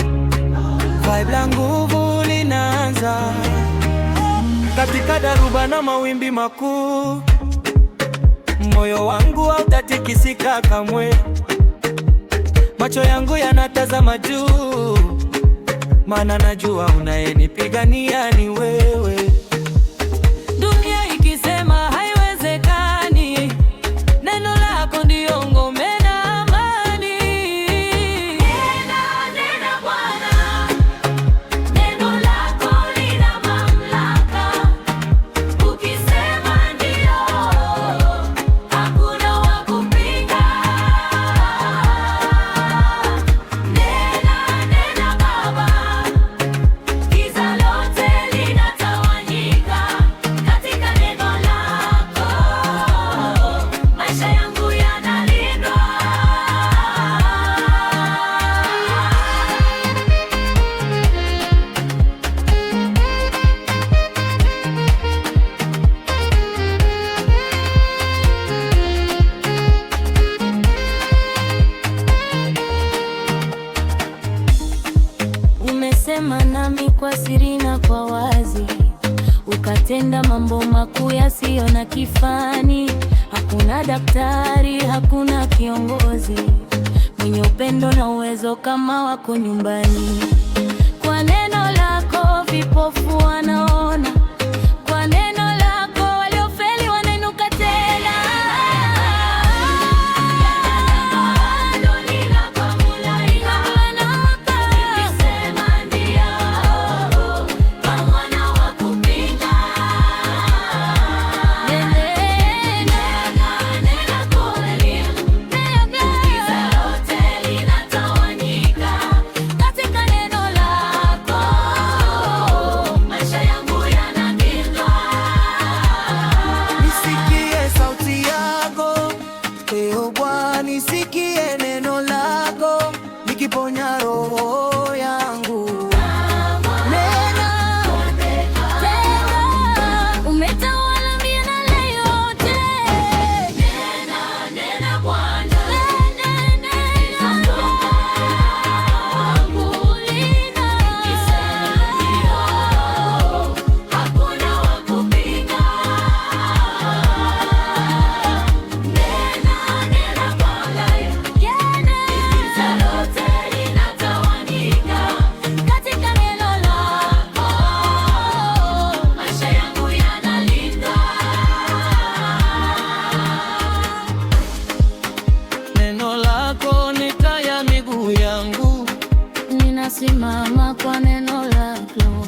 Vibe la nguvu linaanza katika dharuba na mawimbi makuu. Moyo wangu hautatikisika kamwe, macho yangu yanatazama juu, maana najua unayenipigania ni wewe. Dunia ikisema haiwezekani, neno lako ndio ngome na amani. Nena Bwana, neno lako lina mamlaka. Ukisema ndio, hakuna wa kupinga. Nena Baba, giza lote linatawanyika katika neno lako. Maisha yangu yanalindwa. Umesema nami kwa siri na kwa wazi, ukatenda mambo makuu yasiyo na kifani. Hakuna daktari, hakuna kiongozi mwenye upendo na uwezo kama wako nyumbani. Kwa neno lako vipofu wanaona, kwa neno lako waliofeli wanainuka tena. Nisikie neno lako nikiponya roho yangu. Nena Tena umetawala milele yote. Nena Bwana, hakuna wa kupinga. neno lako ni taa ya miguu yangu. Ninasimama kwa neno lako.